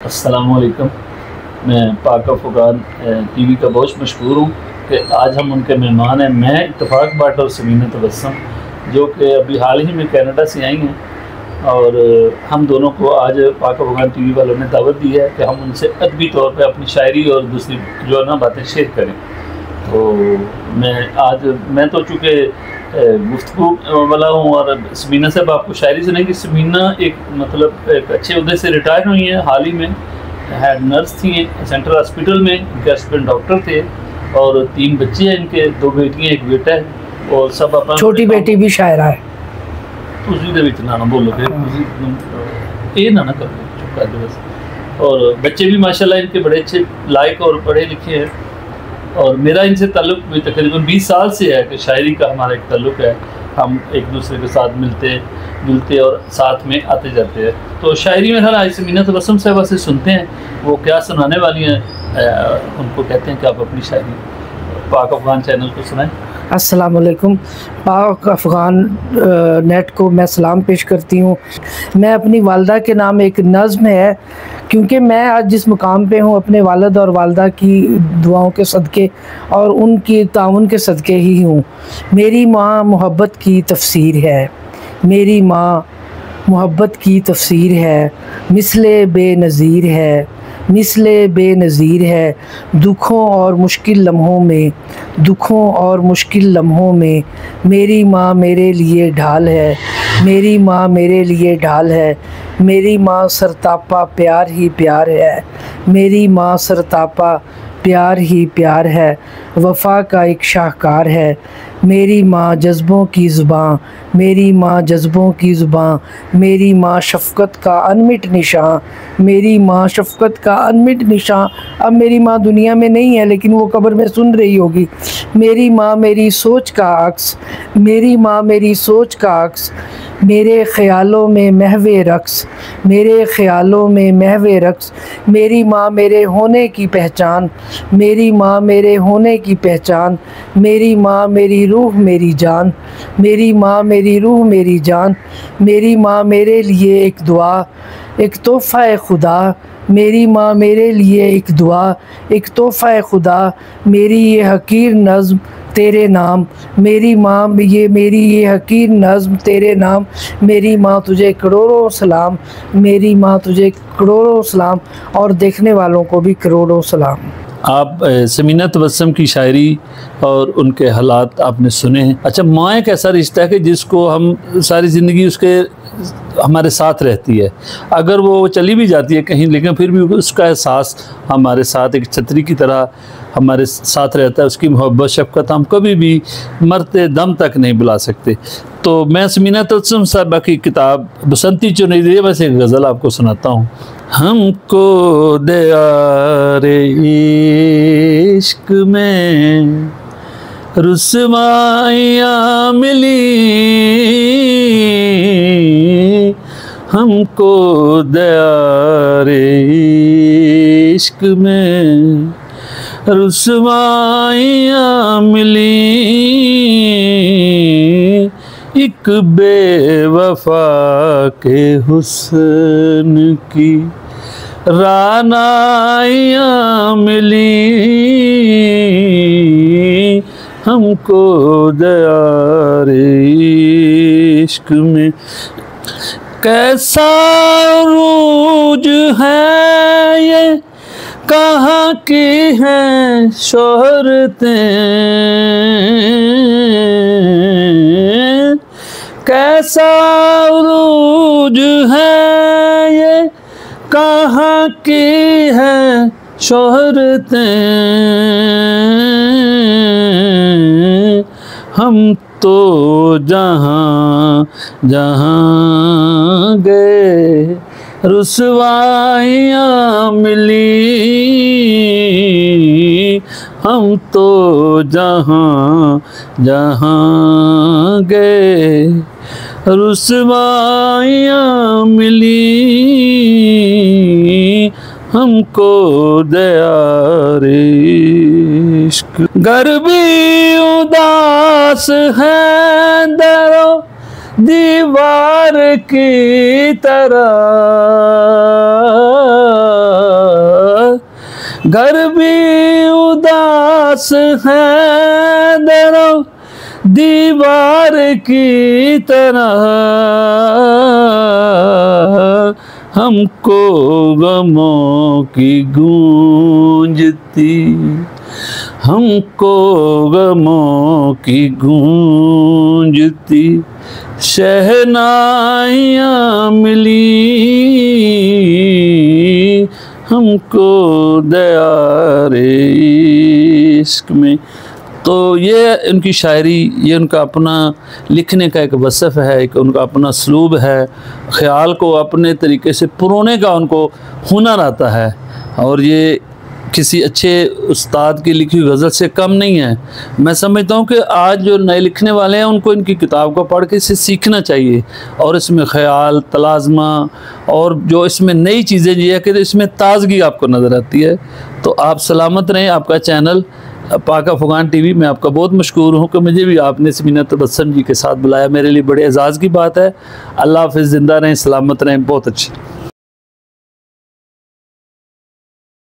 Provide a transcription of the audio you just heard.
अस्सलामुअलैकुम। मैं पाक अफ़गान टीवी का बहुत मशहूर हूँ कि आज हम उनके मेहमान हैं। मैं इत्तफ़ाक़ भट्ट और समीना तबस्सुम, जो कि अभी हाल ही में कनाडा से आई हैं, और हम दोनों को आज पाक अफ़गान टीवी वालों ने दावत दी है कि हम उनसे अदबी तौर पे अपनी शायरी और दूसरी जो है ना बातें शेयर करें। तो मैं तो चूँकि गुफ्तगू वाला हूँ और समीना साहब आपको शायरी सुनेंगी। समीना एक अच्छे उहदे से रिटायर हुई हैं हाल ही में। हेड नर्स थी सेंट्रल हॉस्पिटल में, इनके हस्बैंड डॉक्टर थे और 3 बच्चे हैं इनके, 2 बेटियाँ 1 बेटा है, और सब अपना छोटी बेटी भी शायरा है। तुसी दे विच ना बोलो फिर ये ना करो, चुप कर दो बस। और बच्चे भी माशाल्लाह इनके बड़े अच्छे लायक और पढ़े लिखे हैं, और मेरा इनसे ताल्लुक़ भी तकरीबन 20 साल से है कि शायरी का हमारा एक ताल्लुक़ है। हम एक दूसरे के साथ मिलते और साथ में आते जाते हैं। तो शायरी में आज समीना तबस्सुम साहबा से सुनते हैं वो क्या सुनाने वाली हैं। उनको कहते हैं कि आप अपनी शायरी पाक अफ़गान चैनल को सुनाएं। अस्सलाम वालेकुम। पाक अफ़गान नेट को मैं सलाम पेश करती हूँ। मैं अपनी वालदा के नाम एक नज़्म है, क्योंकि मैं आज जिस मुकाम पे हूँ अपने वालिद और वालदा की दुआओं के सदक़े और उनकी ताउन के सदक़े ही हूँ। मेरी माँ मोहब्बत की तफसीर है, मेरी माँ मोहब्बत की तफसीर है, मिसले बेनज़ीर है, मिसले बेनज़ीर है। दुखों और मुश्किल लम्हों में मेरी माँ मेरे लिए ढाल है, मेरी माँ मेरे लिए ढाल है। मेरी माँ सरतापा प्यार ही प्यार है, मेरी माँ सरतापा प्यार ही प्यार है। वफ़ा का एक शाहकार है, मेरी माँ जज्बों की ज़ुबान, मेरी माँ जज्बों की ज़ुबान। मेरी माँ शफ़क़त का अनमिट निशान, मेरी माँ शफ़क़त का अनमिट निशान। अब मेरी माँ दुनिया में नहीं है, लेकिन वो कब्र में सुन रही होगी। मेरी माँ मेरी सोच का अक्स, मेरी माँ मेरी सोच का अक्स। मेरे ख़यालों में महवे रक़्स, मेरे ख़यालों में महवे रक़्स। मेरी माँ मेरे होने की पहचान, मेरी माँ मेरे होने की पहचान। मेरी माँ मेरी रूह मेरी जान, मेरी माँ मेरी रूह मेरी जान। मेरी माँ मेरे लिए एक दुआ, एक तोहफ़ा खुदा। मेरी माँ मेरे लिए एक दुआ, एक तोहफ़ा खुदा। मेरी ये हकीर नज़्म तेरे नाम, मेरी माँ मेरी ये हकीर नज़्म तेरे नाम। मेरी माँ तुझे करोड़ों सलाम, मेरी माँ तुझे करोड़ों सलाम, और देखने वालों को भी करोड़ों सलाम। आप समीना तबस्सुम की शायरी और उनके हालात आपने सुने हैं। अच्छा, माँ एक ऐसा रिश्ता है कि जिसको हम सारी ज़िंदगी उसके हमारे साथ रहती है। अगर वो चली भी जाती है कहीं, लेकिन फिर भी उसका एहसास हमारे साथ एक छतरी की तरह हमारे साथ रहता है। उसकी मोहब्बत शफ़क़त हम कभी भी मरते दम तक नहीं भुला सकते। तो मैं समीना तबस्सुम साहबा की किताब बसंती चुनिंदे में से एक गज़ल आपको सुनाता हूँ। हमको दयारे इश्क में रुसवाइयाँ मिली, हमको दयारे इश्क में रुसवाइयाँ मिली। एक बेवफा के हुस्न की रानाइयाँ मिली, हमको दयारे इश्क में। कैसा रूज है ये, कहाँ की हैं शोहरतें, कैसा रूज है ये, कहाँ की हैं शोहरतें। हम तो जहाँ जहाँ गए रुसवाइयाँ मिली, हम तो जहाँ जहाँ गए रुसवाइयाँ मिली, हमको दयारे इश्क। घर भी उदास है दरो दीवार की तरह, घर भी उदास है दरो दीवार की तरह, हमको गमों की गूंजती, हमको गमों की गूंजती शहनाइयाँ मिली, हमको दयारे इश्क में। तो ये उनकी शायरी, ये उनका अपना लिखने का एक वसफ़ है, एक उनका अपना असलूब है, ख़्याल को अपने तरीके से पुरोने का उनको हुनर आता है, और ये किसी अच्छे उस्ताद की लिखी गज़ल से कम नहीं है। मैं समझता हूँ कि आज जो नए लिखने वाले हैं उनको इनकी किताब को पढ़ के इसे सीखना चाहिए, और इसमें ख़याल, तलाज़मा और जो इसमें नई चीज़ें ये है कि इसमें ताज़गी आपको नज़र आती है। तो आप सलामत रहें। आपका चैनल पाक अफ़गान टीवी, मैं आपका बहुत मशकूर हूँ कि मुझे भी आपने समीना तबस्सुम जी के साथ बुलाया, मेरे लिए बड़े एजाज़ की बात है। अल्लाह हाफ़िज़, ज़िंदा रहें, सलामत रहें, बहुत अच्छी।